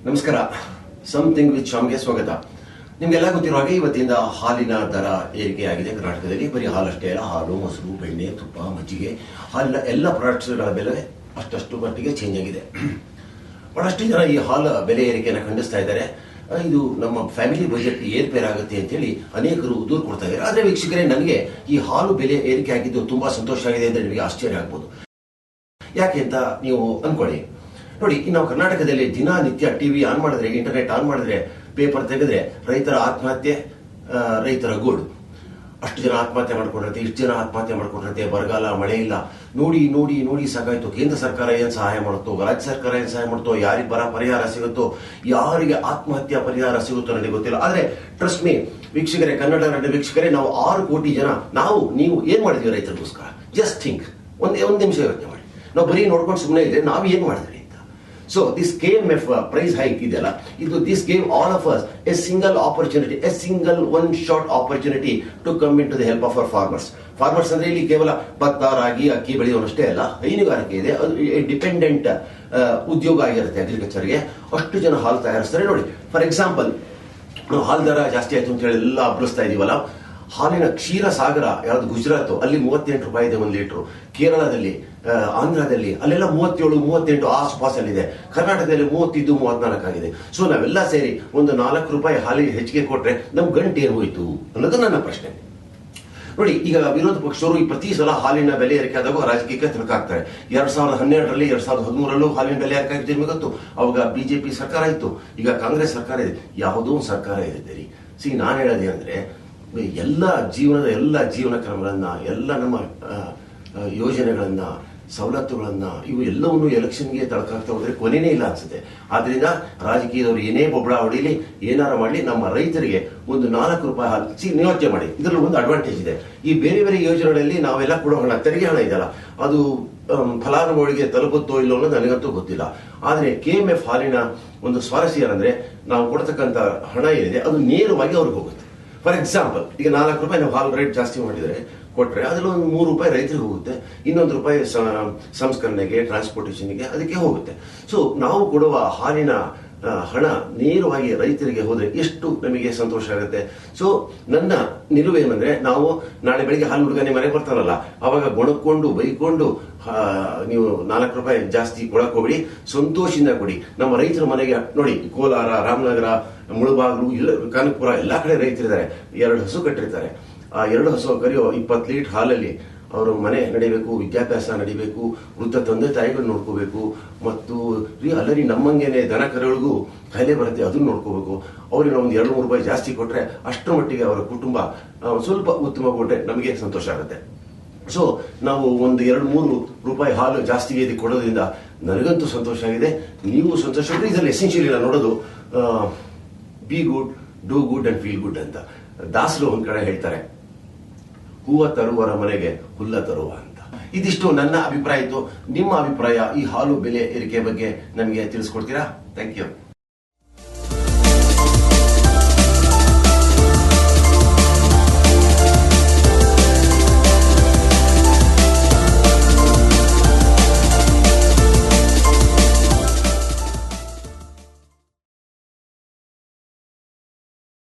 ನಮಸ್ಕಾರ. Something with ಶಾಮ್ಗೆ ಸ್ವಾಗತ. ನಿಮ್ಗೆಲ್ಲ ಗೊತ್ತಿರೋ ಹಾಗೆ ಇವತ್ತಿಂದ ಹಾಲಿನ ದರ ಏರಿಕೆಯಾಗಿದೆ ಕರ್ನಾಟಕದಲ್ಲಿ. ಬರೀ ಹಾಲಷ್ಟೇ ಅಲ್ಲ, ಹಾಲು, ಮೊಸರು, ಬೆಣ್ಣೆ, ತುಪ್ಪ, ಮಜ್ಜಿಗೆ, ಹಾಲಿನ ಎಲ್ಲ ಪ್ರಾಡಕ್ಟ್ಸ್ಗಳ ಬೆಲೆ ಅಷ್ಟಷ್ಟು ಮಟ್ಟಿಗೆ ಚೇಂಜ್ ಆಗಿದೆ. ಬಹಳಷ್ಟು ಜನ ಈ ಹಾಲು ಬೆಲೆ ಏರಿಕೆಯನ್ನು ಖಂಡಿಸ್ತಾ ಇದ್ದಾರೆ. ಇದು ನಮ್ಮ ಫ್ಯಾಮಿಲಿ ಬಜೆಟ್ ಏರ್ಪೇರ್ ಆಗುತ್ತೆ ಅಂತೇಳಿ ಅನೇಕರು ದೂರು ಕೊಡ್ತಾ ಇದ್ದಾರೆ. ಆದರೆ ವೀಕ್ಷಕರೇ, ನನಗೆ ಈ ಹಾಲು ಬೆಲೆ ಏರಿಕೆ ಆಗಿದ್ದು ತುಂಬಾ ಸಂತೋಷ ಆಗಿದೆ ಅಂದರೆ ನಿಮಗೆ ಆಶ್ಚರ್ಯ ಆಗ್ಬೋದು. ಯಾಕೆ ಅಂತ ನೀವು ಅನ್ಕೊಳ್ಳಿ. ನೋಡಿ, ನಾವು ಕರ್ನಾಟಕದಲ್ಲಿ ದಿನನಿತ್ಯ ಟಿವಿ ಆನ್ ಮಾಡಿದ್ರೆ, ಇಂಟರ್ನೆಟ್ ಆನ್ ಮಾಡಿದ್ರೆ, ಪೇಪರ್ ತೆಗೆದ್ರೆ ರೈತರ ಆತ್ಮಹತ್ಯೆ, ರೈತರ ಗೋಡು. ಅಷ್ಟು ಜನ ಆತ್ಮಹತ್ಯೆ ಮಾಡ್ಕೊಂಡಿರುತ್ತೆ, ಇಷ್ಟು ಜನ ಆತ್ಮಹತ್ಯೆ ಮಾಡ್ಕೊಂಡಿರುತ್ತೆ. ಬರಗಾಲ, ಮಳೆ ಇಲ್ಲ. ನೋಡಿ ನೋಡಿ ನೋಡಿ ಸಾಕಾಯ್ತು. ಕೇಂದ್ರ ಸರ್ಕಾರ ಏನು ಸಹಾಯ ಮಾಡುತ್ತೋ, ರಾಜ್ಯ ಸರ್ಕಾರ ಏನು ಸಹಾಯ ಮಾಡುತ್ತೋ, ಯಾರಿಗೆ ಬರ ಪರಿಹಾರ ಸಿಗುತ್ತೋ, ಯಾರಿಗೆ ಆತ್ಮಹತ್ಯೆ ಪರಿಹಾರ ಸಿಗುತ್ತೋ ನನಗೆ ಗೊತ್ತಿಲ್ಲ. ಆದ್ರೆ ಟ್ರಸ್ಟ್ ಮೀ ವೀಕ್ಷಕರೇ, ಕನ್ನಡ ವೀಕ್ಷಕರೇ, ನಾವು 6 ಕೋಟಿ ಜನ, ನೀವು ಏನ್ ಮಾಡಿದ್ವಿ ರೈತರಿಗೋಸ್ಕರ? Just think. ಒಂದ್ ನಿಮಿಷ ಯೋಚನೆ ಮಾಡಿ. ನಾವು ಬರೀ ನೋಡ್ಕೊಂಡು ಸುಮ್ಮನೆ ಇದ್ರೆ ನಾವು ಏನ್ ಮಾಡಿದ್ವಿ? So this KMF price hike ಇದೆಯಲ್ಲ, this gave all of us a single opportunity, a single one shot opportunity to come into the help of our farmers. Farmers ಅಂದ್ರೆ ಇಲ್ಲಿ ಕೇವಲ ಭತ್ತ, ರಾಗಿ, ಅಕ್ಕಿ ಬೆಳೆಯೋನಷ್ಟೇ ಅಲ್ಲ, ಹೈನುಗಾರಿಕೆ ಇದೆ, ಅದು ಡಿಪೆಂಡೆಂಟ್ ಉದ್ಯೋಗ ಆಗಿರುತ್ತೆ ಅಗ್ರಿಕಲ್ಚರ್ಗೆ. ಅಷ್ಟು ಜನ ಹಾಲು ತಯಾರಿಸ್ತಾರೆ. ನೋಡಿ, ಫಾರ್ ಎಕ್ಸಾಂಪಲ್, ನಾವು ಹಾಲು ದರ ಜಾಸ್ತಿ ಆಯ್ತು ಅಂತ ಹೇಳಿ ಎಲ್ಲ ಅಬ್ರಿಸ್ತಾ ಇದೀವಲ್ಲ. ಹಾಲಿನ ಕ್ಷೀರ ಸಾಗರ ಯಾವ್ದು ಗುಜರಾತ್, ಅಲ್ಲಿ 38 ರೂಪಾಯಿ ಇದೆ 1 ಲೀಟರ್. ಕೇರಳದಲ್ಲಿ, ಆಂಧ್ರದಲ್ಲಿ ಅಲ್ಲೆಲ್ಲ 37, 38 ಆಸುಪಾಸಲ್ಲಿದೆ. ಕರ್ನಾಟಕದಲ್ಲಿ 30, 34 ಆಗಿದೆ. ಸೊ ನಾವೆಲ್ಲ ಸೇರಿ ಒಂದು 4 ರೂಪಾಯಿ ಹಾಲಿಗೆ ಹೆಚ್ಚಿಗೆ ಕೊಟ್ರೆ ನಮ್ ಗಂಟೆ ಏನು ಹೋಯ್ತು ಅನ್ನೋದು ನನ್ನ ಪ್ರಶ್ನೆ. ನೋಡಿ, ಈಗ ವಿರೋಧ ಪಕ್ಷವರು ಪ್ರತಿ ಸಲ ಹಾಲಿನ ಬೆಲೆ ಏರಿಕೆ ಆದಾಗ ರಾಜಕೀಯಕ್ಕೆ ತಿರುಕಾಗ್ತಾರೆ. 2012ರಲ್ಲಿ 2013ರಲ್ಲೂ ಹಾಲಿನ ಬೆಲೆ ಏರಿಕೆ ಆಗಿದ್ದು ನಿಮಗೆ ಗೊತ್ತು. ಅವಾಗ ಬಿಜೆಪಿ ಸರ್ಕಾರ ಇತ್ತು, ಈಗ ಕಾಂಗ್ರೆಸ್ ಸರ್ಕಾರ ಇದೆ. ಯಾವುದೋ ಒಂದು ಸರ್ಕಾರ ಇದೆ. ನಾನು ಹೇಳೋದೇ ಅಂದ್ರೆ, ಎಲ್ಲ ಜೀವನ ಕ್ರಮಗಳನ್ನ, ಎಲ್ಲ ನಮ್ಮ ಯೋಜನೆಗಳನ್ನ, ಸವಲತ್ತುಗಳನ್ನ, ಇವು ಎಲ್ಲವನ್ನು ಎಲೆಕ್ಷನ್ಗೆ ತಳಕಾಗ್ತಾ ಹೋದ್ರೆ ಕೊನೆನೇ ಇಲ್ಲ ಅನ್ಸುತ್ತೆ. ಆದ್ರಿಂದ ರಾಜಕೀಯದವರು ಏನೇ ಬೊಬ್ಬಳ ಹೊಡಿಲಿ, ಏನಾರ ಮಾಡಲಿ, ನಮ್ಮ ರೈತರಿಗೆ ಒಂದು 4 ರೂಪಾಯಿ ಹಾಲು ಯೋಚನೆ ಮಾಡಿ. ಇದರಲ್ಲಿ ಒಂದು ಅಡ್ವಾಂಟೇಜ್ ಇದೆ. ಈ ಬೇರೆ ಬೇರೆ ಯೋಜನೆಗಳಲ್ಲಿ ನಾವೆಲ್ಲ ಕೊಡೋ ಹಣ, ತೆರಿಗೆ ಹಣ ಇದೆಯಲ್ಲ, ಅದು ಫಲಾನುಭವಿಗೆ ತಲುಪುತ್ತೋ ಇಲ್ಲೋ ಅನ್ನೋದು ನನಗಂತೂ ಗೊತ್ತಿಲ್ಲ. ಆದ್ರೆ KMF ಹಾಲಿನ ಒಂದು ಸ್ವಾರಸ್ಯ ಏನಂದ್ರೆ, ನಾವು ಕೊಡ್ತಕ್ಕಂಥ ಹಣ ಏನಿದೆ ಅದು ನೇರವಾಗಿ ಅವ್ರಿಗೆ ಹೋಗುತ್ತೆ. ಫಾರ್ ಎಕ್ಸಾಂಪಲ್, ಈಗ 4 ರೂಪಾಯಿ ನಾವು ಹಾಲು ರೇಟ್ ಜಾಸ್ತಿ ಮಾಡಿದ್ರೆ ಕೊಟ್ರೆ ಅದರಲ್ಲಿ ಒಂದು 3 ರೂಪಾಯಿ ರೈತರಿಗೆ ಹೋಗುತ್ತೆ, 1 ರೂಪಾಯಿ ಸಂಸ್ಕರಣೆಗೆ, ಟ್ರಾನ್ಸ್ಪೋರ್ಟೇಷನ್ಗೆ ಅದಕ್ಕೆ ಹೋಗುತ್ತೆ. ಸೊ ನಾವು ಕೊಡುವ ಹಾಲಿನ ಹಣ ನೇರವಾಗಿ ರೈತರಿಗೆ ಹೋದ್ರೆ ಎಷ್ಟು ನಮಗೆ ಸಂತೋಷ ಆಗುತ್ತೆ. ಸೊ ನನ್ನ ನಿಲುವೇನಂದ್ರೆ, ನಾವು ನಾಳೆ ಬೆಳಿಗ್ಗೆ ಹಾಲು ಹುಡುಗನೆ ಮನೆಗೆ ಬರ್ತಾರಲ್ಲ, ಅವಾಗ ಗೊಣಕೊಂಡು ಬೈಕೊಂಡು ನೀವು 4 ರೂಪಾಯಿ ಜಾಸ್ತಿ ಕೊಡಕ್ ಹೋಗ್ಬಿಡಿ, ಸಂತೋಷದಿಂದ ಕೊಡಿ. ನಮ್ಮ ರೈತರ ಮನೆಗೆ ನೋಡಿ, ಕೋಲಾರ, ರಾಮನಗರ, ಮುಳಬಾಗ್ಲು, ಕನಕಪುರ ಎಲ್ಲಾ ಕಡೆ ರೈತರಿದ್ದಾರೆ. 2 ಹಸು ಕಟ್ಟಿರ್ತಾರೆ. ಆ 2 ಹಸು ಕರಿಯೋ 20 ಲೀಟರ್ ಹಾಲಲ್ಲಿ ಅವರು ಮನೆ ನಡಿಬೇಕು, ವಿದ್ಯಾಭ್ಯಾಸ ನಡಿಬೇಕು, ವೃದ್ಧ ತಂದೆ ತಾಯಿಗಳು ನೋಡ್ಕೋಬೇಕು, ಮತ್ತು ಅಲ್ಲರಿ ನಮ್ಮಂಗೇನೆ ದನ ಕರುಗಳಿಗೂ ಕಾಯಿಲೆ ಬರುತ್ತೆ, ಅದನ್ನ ನೋಡ್ಕೋಬೇಕು. ಅವ್ರಿಗೆ ಒಂದು 2-3 ರೂಪಾಯಿ ಜಾಸ್ತಿ ಕೊಟ್ರೆ ಅಷ್ಟರ ಮಟ್ಟಿಗೆ ಅವರ ಕುಟುಂಬ ಸ್ವಲ್ಪ ಉತ್ತಮಗೊಂಡ್ರೆ ನಮಗೆ ಸಂತೋಷ ಆಗುತ್ತೆ. ಸೊ ನಾವು ಒಂದು 2-3 ರೂಪಾಯಿ ಹಾಲು ಜಾಸ್ತಿ ಕೊಡೋದ್ರಿಂದ ನನಗಂತೂ ಸಂತೋಷ ಆಗಿದೆ. ನೀವು ಸಂತೋಷ. ಇದರಲ್ಲಿ ಎಸೆನ್ಷಿಯಲ್ ಇಲ್ಲ ನೋಡೋದು, be good, do good and feel good ಅಂತ ದಾಸರು ಒಂದ್ ಕಡೆ ಹೇಳ್ತಾರೆ, ಹೂವ ತರುವರ ಮನೆಗೆ ಹುಲ್ಲ ತರುವ ಅಂತ. ಇದಿಷ್ಟು ನನ್ನ ಅಭಿಪ್ರಾಯ ಇತ್ತು. ನಿಮ್ಮ ಅಭಿಪ್ರಾಯ ಈ ಹಾಲು ಬೆಲೆ ಏರಿಕೆ ಬಗ್ಗೆ ನಮಗೆ ತಿಳಿಸ್ಕೊಡ್ತೀರಾ? Thank you.